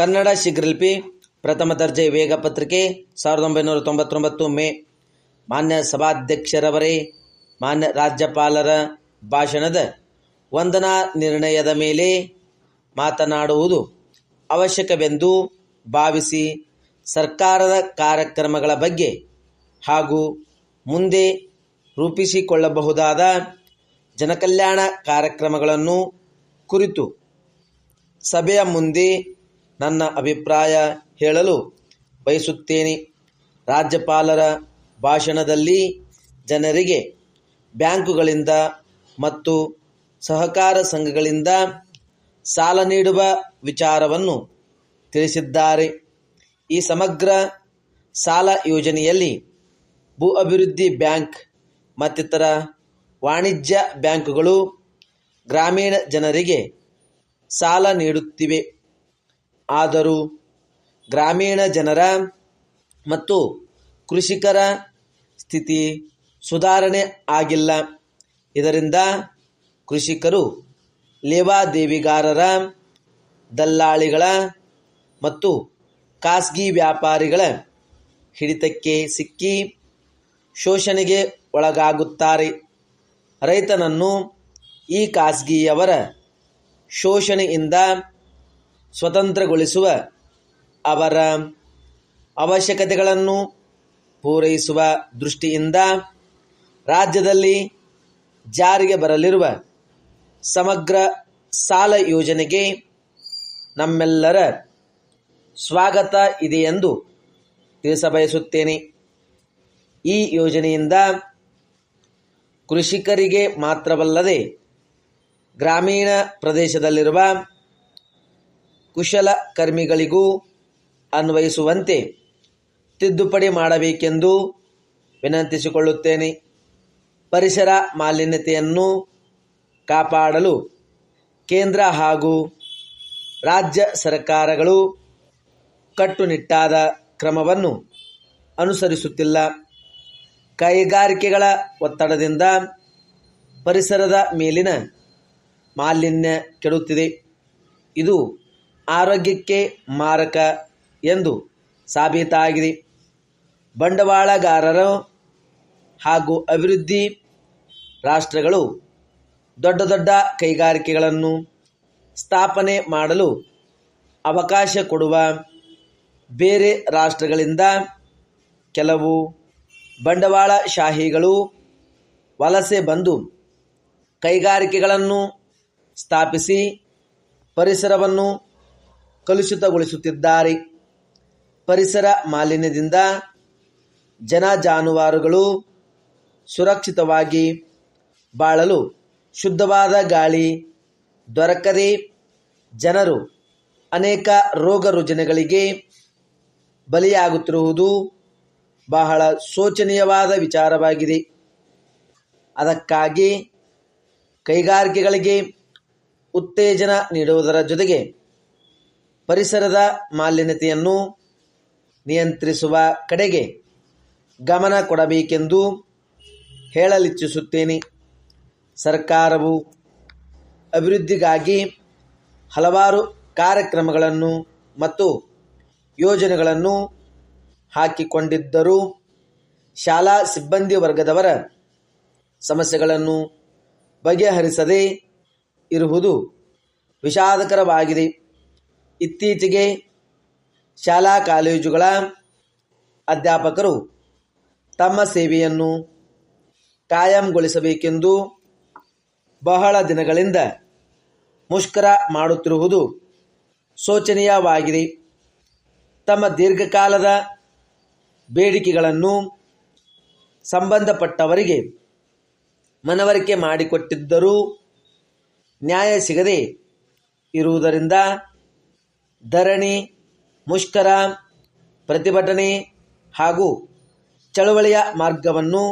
ಕನ್ನಡ ಶೀಘ್ರಲಿಪಿ ಪ್ರಥಮ ದರ್ಜೆ ವೇಗ ಪತ್ರಿಕೆ 1999 ಮೇ. ಮಾನ್ಯ ಸಭಾಧ್ಯಕ್ಷರವರೇ, ಮಾನ್ಯ ರಾಜ್ಯಪಾಲರ ಭಾಷಣದ ವಂದನಾ ನಿರ್ಣಯದ ಮೇಲೆ ಮಾತನಾಡುವುದು ಅವಶ್ಯಕವೆಂದು ಭಾವಿಸಿ ಸರ್ಕಾರದ ಕಾರ್ಯಕ್ರಮಗಳ ಬಗ್ಗೆ ಹಾಗೂ ಮುಂದೆ ರೂಪಿಸಿಕೊಳ್ಳಬಹುದಾದ ಜನಕಲ್ಯಾಣ ಕಾರ್ಯಕ್ರಮಗಳನ್ನು ಕುರಿತು ಸಭೆಯ ಮುಂದೆ ನನ್ನ ಅಭಿಪ್ರಾಯ ಹೇಳಲು ಬಯಸುತ್ತೇನೆ. ರಾಜ್ಯಪಾಲರ ಭಾಷಣದಲ್ಲಿ ಜನರಿಗೆ ಬ್ಯಾಂಕುಗಳಿಂದ ಮತ್ತು ಸಹಕಾರ ಸಂಘಗಳಿಂದ ಸಾಲ ನೀಡುವ ವಿಚಾರವನ್ನು ತಿಳಿಸಿದ್ದಾರೆ. ಈ ಸಮಗ್ರ ಸಾಲ ಯೋಜನೆಯಲ್ಲಿ ಭೂ ಅಭಿವೃದ್ಧಿ ಬ್ಯಾಂಕ್ ಮತ್ತಿತರ ವಾಣಿಜ್ಯ ಬ್ಯಾಂಕುಗಳು ಗ್ರಾಮೀಣ ಜನರಿಗೆ ಸಾಲ ನೀಡುತ್ತಿವೆ. ಆದರೂ ಗ್ರಾಮೀಣ ಜನರ ಮತ್ತು ಕೃಷಿಕರ ಸ್ಥಿತಿ ಸುಧಾರಣೆ ಆಗಿಲ್ಲ. ಇದರಿಂದ ಕೃಷಿಕರು ಲೇವಾದೇವಿಗಾರರ, ದಲ್ಲಾಳಿಗಳ ಮತ್ತು ಖಾಸಗಿ ವ್ಯಾಪಾರಿಗಳ ಹಿಡಿತಕ್ಕೆ ಸಿಕ್ಕಿ ಶೋಷಣೆಗೆ ಒಳಗಾಗುತ್ತಾರೆ. ರೈತನನ್ನು ಈ ಖಾಸಗಿಯವರ ಶೋಷಣೆಯಿಂದ ಸ್ವತಂತ್ರಗೊಳಿಸುವ, ಅವರ ಅವಶ್ಯಕತೆಗಳನ್ನು ಪೂರೈಸುವ ದೃಷ್ಟಿಯಿಂದ ರಾಜ್ಯದಲ್ಲಿ ಜಾರಿಗೆ ಬರಲಿರುವ ಸಮಗ್ರ ಸಾಲ ಯೋಜನೆಗೆ ನಮ್ಮೆಲ್ಲರ ಸ್ವಾಗತ ಇದೆ ಎಂದು ತಿಳಿಸಬಯಸುತ್ತೇನೆ. ಈ ಯೋಜನೆಯಿಂದ ಕೃಷಿಕರಿಗೆ ಮಾತ್ರವಲ್ಲದೆ ಗ್ರಾಮೀಣ ಪ್ರದೇಶದಲ್ಲಿರುವ ಕುಶಲಕರ್ಮಿಗಳಿಗೂ ಅನ್ವಯಿಸುವಂತೆ ತಿದ್ದುಪಡಿ ಮಾಡಬೇಕೆಂದು ವಿನಂತಿಸಿಕೊಳ್ಳುತ್ತೇನೆ. ಪರಿಸರ ಮಾಲಿನ್ಯತೆಯನ್ನು ಕಾಪಾಡಲು ಕೇಂದ್ರ ಹಾಗೂ ರಾಜ್ಯ ಸರ್ಕಾರಗಳು ಕಟ್ಟುನಿಟ್ಟಾದ ಕ್ರಮವನ್ನು ಅನುಸರಿಸುತ್ತಿಲ್ಲ. ಕೈಗಾರಿಕೆಗಳ ಒತ್ತಡದಿಂದ ಪರಿಸರದ ಮೇಲಿನ ಮಾಲಿನ್ಯ ಕೆಡುತ್ತಿದೆ. ಇದು ಆರೋಗ್ಯಕ್ಕೆ ಮಾರಕ ಎಂದು ಸಾಬೀತಾಗಿದೆ. ಬಂಡವಾಳಗಾರರು ಹಾಗೂ ಅಭಿವೃದ್ಧಿ ರಾಷ್ಟ್ರಗಳು ದೊಡ್ಡ ದೊಡ್ಡ ಕೈಗಾರಿಕೆಗಳನ್ನು ಸ್ಥಾಪನೆ ಮಾಡಲು ಅವಕಾಶ ಕೊಡುವ ಬೇರೆ ರಾಷ್ಟ್ರಗಳಿಂದ ಕೆಲವು ಬಂಡವಾಳಶಾಹಿಗಳು ವಲಸೆ ಬಂದು ಕೈಗಾರಿಕೆಗಳನ್ನು ಸ್ಥಾಪಿಸಿ ಪರಿಸರವನ್ನು ಕಲುಷಿತಗೊಳಿಸುತ್ತಿದ್ದಾರೆ. ಪರಿಸರ ಮಾಲಿನ್ಯದಿಂದ ಜನ ಜಾನುವಾರುಗಳು ಸುರಕ್ಷಿತವಾಗಿ ಬಾಳಲು ಶುದ್ಧವಾದ ಗಾಳಿ ದೊರಕದೆ ಜನರು ಅನೇಕ ರೋಗ ರುಜಿನಗಳಿಗೆ ಬಲಿಯಾಗುತ್ತಿರುವುದು ಬಹಳ ಶೋಚನೀಯವಾದ ವಿಚಾರವಾಗಿದೆ. ಅದಕ್ಕಾಗಿ ಕೈಗಾರಿಕೆಗಳಿಗೆ ಉತ್ತೇಜನ ನೀಡುವುದರ ಜೊತೆಗೆ ಪರಿಸರದ ಮಾಲಿನ್ಯತೆಯನ್ನು ನಿಯಂತ್ರಿಸುವ ಕಡೆಗೆ ಗಮನ ಕೊಡಬೇಕೆಂದು ಹೇಳಲಿಚ್ಛಿಸುತ್ತೇನೆ. ಸರ್ಕಾರವು ಅಭಿವೃದ್ಧಿಗಾಗಿ ಹಲವಾರು ಕಾರ್ಯಕ್ರಮಗಳನ್ನು ಮತ್ತು ಯೋಜನೆಗಳನ್ನು ಹಾಕಿಕೊಂಡಿದ್ದರೂ ಶಾಲಾ ಸಿಬ್ಬಂದಿ ವರ್ಗದವರ ಸಮಸ್ಯೆಗಳನ್ನು ಬಗೆಹರಿಸದೇ ಇರುವುದು ವಿಷಾದಕರವಾಗಿದೆ. ಇತ್ತೀಚೆಗೆ ಶಾಲಾ ಕಾಲೇಜುಗಳ ಅಧ್ಯಾಪಕರು ತಮ್ಮ ಸೇವೆಯನ್ನು ಕಾಯಂಗೊಳಿಸಬೇಕೆಂದು ಬಹಳ ದಿನಗಳಿಂದ ಮುಷ್ಕರ ಮಾಡುತ್ತಿರುವುದು ಶೋಚನೀಯವಾಗಿದೆ. ತಮ್ಮ ದೀರ್ಘಕಾಲದ ಬೇಡಿಕೆಗಳನ್ನು ಸಂಬಂಧಪಟ್ಟವರಿಗೆ ಮನವರಿಕೆ ಮಾಡಿಕೊಟ್ಟಿದ್ದರೂ ನ್ಯಾಯ ಸಿಗದೆ ಇರುವುದರಿಂದ ಧರಣಿ, ಮುಷ್ಕರ, ಪ್ರತಿಭಟನೆ ಹಾಗೂ ಚಳವಳಿಯ ಮಾರ್ಗವನ್ನು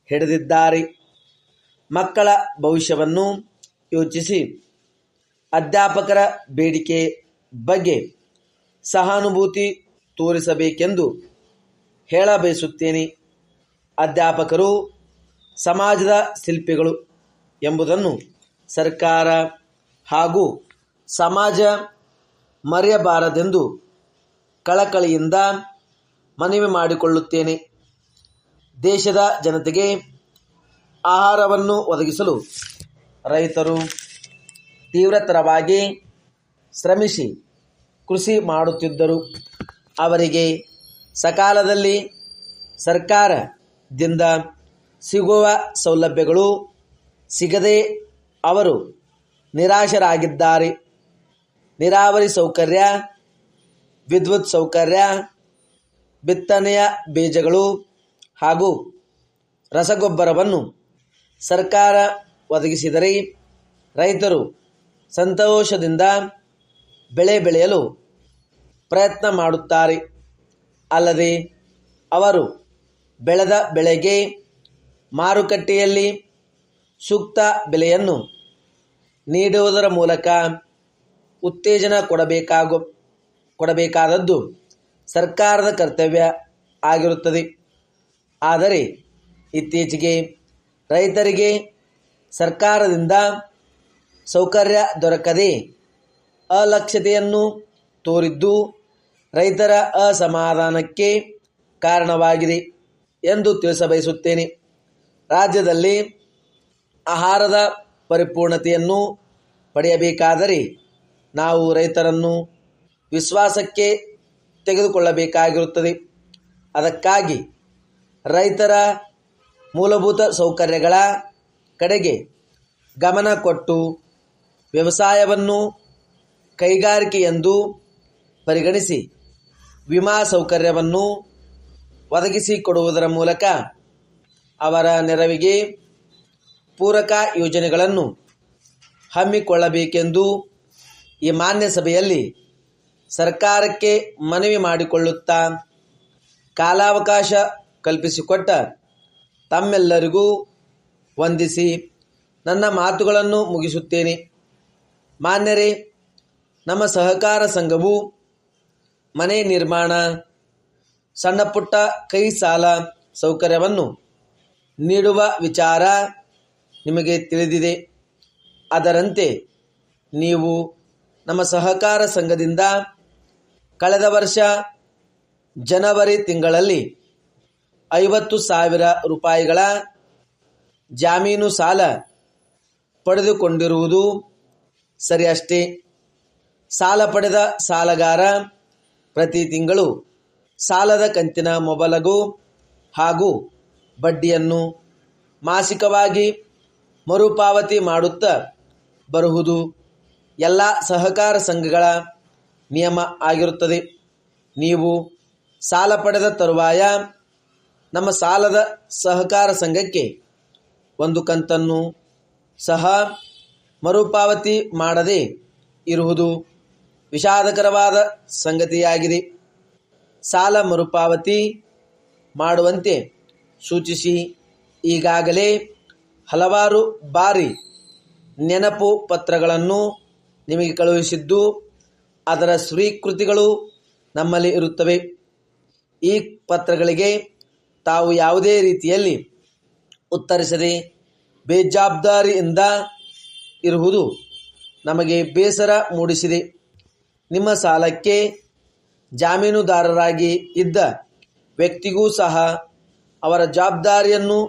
ಹಿಡಿದಿದ್ದಾರೆ. ಮಕ್ಕಳ ಭವಿಷ್ಯವನ್ನು ಯೋಚಿಸಿ ಅಧ್ಯಾಪಕರ ಬೇಡಿಕೆ ಬಗ್ಗೆ ಸಹಾನುಭೂತಿ ತೋರಿಸಬೇಕೆಂದು ಹೇಳಬಯಸುತ್ತೇನೆ. ಅಧ್ಯಾಪಕರು ಸಮಾಜದ ಶಿಲ್ಪಿಗಳು ಎಂಬುದನ್ನು ಸರ್ಕಾರ ಹಾಗೂ ಸಮಾಜ ಮರೆಯಬಾರದೆಂದು ಕಳಕಳಿಯಿಂದ ಮನವಿ ಮಾಡಿಕೊಳ್ಳುತ್ತೇನೆ. ದೇಶದ ಜನತೆಗೆ ಆಹಾರವನ್ನು ಒದಗಿಸಲು ರೈತರು ತೀವ್ರತರವಾಗಿ ಶ್ರಮಿಸಿ ಕೃಷಿ ಮಾಡುತ್ತಿದ್ದರು. ಅವರಿಗೆ ಸಕಾಲದಲ್ಲಿ ಸರ್ಕಾರದಿಂದ ಸಿಗುವ ಸೌಲಭ್ಯಗಳು ಸಿಗದೆ ಅವರು ನಿರಾಶರಾಗಿದ್ದಾರೆ. ನೀರಾವರಿ ಸೌಕರ್ಯ, ವಿದ್ಯುತ್ ಸೌಕರ್ಯ, ಬಿತ್ತನೆಯ ಬೀಜಗಳು ಹಾಗೂ ರಸಗೊಬ್ಬರವನ್ನು ಸರ್ಕಾರ ಒದಗಿಸಿದರೆ ರೈತರು ಸಂತೋಷದಿಂದ ಬೆಳೆ ಬೆಳೆಯಲು ಪ್ರಯತ್ನ ಮಾಡುತ್ತಾರೆ. ಅಲ್ಲದೆ ಅವರು ಬೆಳೆದ ಬೆಳೆಗೆ ಮಾರುಕಟ್ಟೆಯಲ್ಲಿ ಸೂಕ್ತ ಬೆಲೆಯನ್ನು ನೀಡುವುದರ ಮೂಲಕ ಉತ್ತೇಜನ ಕೊಡಬೇಕಾದದ್ದು ಸರ್ಕಾರದ ಕರ್ತವ್ಯ ಆಗಿರುತ್ತದೆ. ಆದರೆ ಇತ್ತೀಚೆಗೆ ರೈತರಿಗೆ ಸರ್ಕಾರದಿಂದ ಸೌಕರ್ಯ ದೊರಕದೆ ಅಲಕ್ಷ್ಯತೆಯನ್ನು ತೋರಿದ್ದು ರೈತರ ಅಸಮಾಧಾನಕ್ಕೆ ಕಾರಣವಾಗಿದೆ ಎಂದು ತಿಳಿಸಬಯಸುತ್ತೇನೆ. ರಾಜ್ಯದಲ್ಲಿ ಆಹಾರದ ಪರಿಪೂರ್ಣತೆಯನ್ನು ಪಡೆಯಬೇಕಾದರೆ ನಾವು ರೈತರನ್ನು ವಿಶ್ವಾಸಕ್ಕೆ ತೆಗೆದುಕೊಳ್ಳಬೇಕಾಗಿರುತ್ತದೆ. ಅದಕ್ಕಾಗಿ ರೈತರ ಮೂಲಭೂತ ಸೌಕರ್ಯಗಳ ಕಡೆಗೆ ಗಮನ ಕೊಟ್ಟು ವ್ಯವಸಾಯವನ್ನು ಕೈಗಾರಿಕೆಯೆಂದು ಪರಿಗಣಿಸಿ ವಿಮಾ ಸೌಕರ್ಯವನ್ನು ಒದಗಿಸಿಕೊಡುವುದರ ಮೂಲಕ ಅವರ ನೆರವಿಗೆ ಪೂರಕ ಯೋಜನೆಗಳನ್ನು ಹಮ್ಮಿಕೊಳ್ಳಬೇಕೆಂದು ಈ ಮಾನ್ಯ ಸಭೆಯಲ್ಲಿ ಸರ್ಕಾರಕ್ಕೆ ಮನವಿ ಮಾಡಿಕೊಳ್ಳುತ್ತಾ ಕಾಲಾವಕಾಶ ಕಲ್ಪಿಸಿಕೊಟ್ಟ ತಮ್ಮೆಲ್ಲರಿಗೂ ವಂದಿಸಿ ನನ್ನ ಮಾತುಗಳನ್ನು ಮುಗಿಸುತ್ತೇನೆ. ಮಾನ್ಯರೇ, ನಮ್ಮ ಸಹಕಾರ ಸಂಘವು ಮನೆ ನಿರ್ಮಾಣ, ಸಣ್ಣಪುಟ್ಟ ಕೈ ಸಾಲ ಸೌಕರ್ಯವನ್ನು ನೀಡುವ ವಿಚಾರ ನಿಮಗೆ ತಿಳಿದಿದೆ. ಅದರಂತೆ ನೀವು ನಮ್ಮ ಸಹಕಾರ ಸಂಘದಿಂದ ಕಳೆದ ವರ್ಷ ಜನವರಿ ತಿಂಗಳಲ್ಲಿ 50,000 ರೂಪಾಯಿಗಳ ಜಾಮೀನು ಸಾಲ ಪಡೆದುಕೊಂಡಿರುವುದು ಸರಿಯಷ್ಟೇ. ಸಾಲ ಪಡೆದ ಸಾಲಗಾರ ಪ್ರತಿ ತಿಂಗಳು ಸಾಲದ ಕಂತಿನ ಮೊಬಲಗು ಹಾಗೂ ಬಡ್ಡಿಯನ್ನು ಮಾಸಿಕವಾಗಿ ಮರುಪಾವತಿ ಮಾಡುತ್ತಾ ಬರುವುದು ಎಲ್ಲ ಸಹಕಾರ ಸಂಘಗಳ ನಿಯಮ ಆಗಿರುತ್ತದೆ. ನೀವು ಸಾಲ ಪಡೆದ ತರುವಾಯ ನಮ್ಮ ಸಾಲದ ಸಹಕಾರ ಸಂಘಕ್ಕೆ ಒಂದು ಕಂತನ್ನು ಸಹ ಮರುಪಾವತಿ ಮಾಡದೆ ಇರುವುದು ವಿಷಾದಕರವಾದ ಸಂಗತಿಯಾಗಿದೆ. ಸಾಲ ಮರುಪಾವತಿ ಮಾಡುವಂತೆ ಸೂಚಿಸಿ ಈಗಾಗಲೇ ಹಲವಾರು ಬಾರಿ ನೆನಪು ಪತ್ರಗಳನ್ನು ನಿಮಗೆ ಕಳುಹಿಸಿದ್ದು ಅದರ ಸ್ವೀಕೃತಿಗಳು ನಮ್ಮಲ್ಲಿ ಇರುತ್ತವೆ. ಈ ಪತ್ರಗಳಿಗೆ ತಾವು ಯಾವುದೇ ರೀತಿಯಲ್ಲಿ ಉತ್ತರಿಸದೆ ಬೇಜವಾಬ್ದಾರಿಯಿಂದ ಇರುವುದು ನಮಗೆ ಬೇಸರ ಮೂಡಿಸಿದೆ. ನಿಮ್ಮ ಸಾಲಕ್ಕೆ ಜಾಮೀನುದಾರರಾಗಿ ಇದ್ದ ವ್ಯಕ್ತಿಗೂ ಸಹ ಅವರ ಜವಾಬ್ದಾರಿಯನ್ನು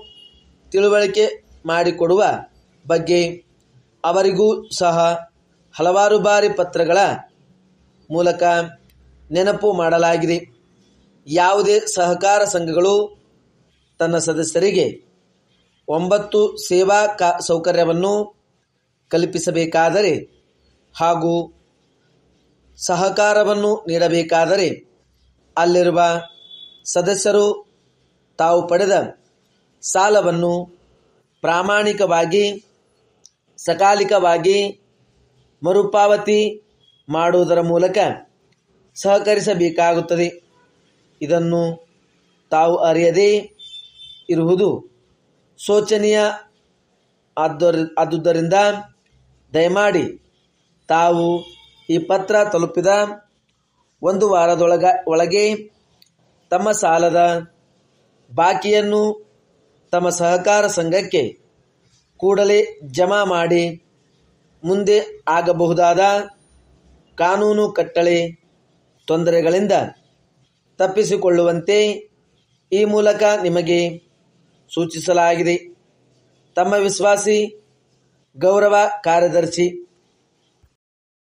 ತಿಳುವಳಿಕೆ ಮಾಡಿಕೊಡುವ ಬಗ್ಗೆ ಅವರಿಗೂ ಸಹ ಹಲವಾರು ಬಾರಿ ಪತ್ರಗಳ ಮೂಲಕ ನೆನಪು ಮಾಡಲಾಗಿದೆ. ಯಾವುದೇ ಸಹಕಾರ ಸಂಘಗಳು ತನ್ನ ಸದಸ್ಯರಿಗೆ 9 ಸೇವಾ ಸೌಕರ್ಯವನ್ನು ಕಲ್ಪಿಸಬೇಕಾದರೆ ಹಾಗೂ ಸಹಕಾರವನ್ನು ನೀಡಬೇಕಾದರೆ ಅಲ್ಲಿರುವ ಸದಸ್ಯರು ತಾವು ಪಡೆದ ಸಾಲವನ್ನು ಪ್ರಾಮಾಣಿಕವಾಗಿ ಸಕಾಲಿಕವಾಗಿ ಮರುಪಾವತಿ ಮಾಡುವುದರ ಮೂಲಕ ಸಹಕರಿಸಬೇಕಾಗುತ್ತದೆ. ಇದನ್ನು ತಾವು ಅರಿಯದೇ ಇರುವುದು ಶೋಚನೀಯ. ಆದುದರಿಂದ ದಯಮಾಡಿ ತಾವು ಈ ಪತ್ರ ತಲುಪಿದ 1 ವಾರದೊಳಗೆ ತಮ್ಮ ಸಾಲದ ಬಾಕಿಯನ್ನು ತಮ್ಮ ಸಹಕಾರ ಸಂಘಕ್ಕೆ ಕೂಡಲೇ ಜಮಾ ಮಾಡಿ ಮುಂದೆ ಆಗಬಹುದಾದ ಕಾನೂನು ಕಟ್ಟಳೆ ತೊಂದರೆಗಳಿಂದ ತಪ್ಪಿಸಿಕೊಳ್ಳುವಂತೆ ಈ ಮೂಲಕ ನಿಮಗೆ ಸೂಚಿಸಲಾಗಿದೆ. ತಮ್ಮ ವಿಶ್ವಾಸಿ ಗೌರವ ಕಾರ್ಯದರ್ಶಿ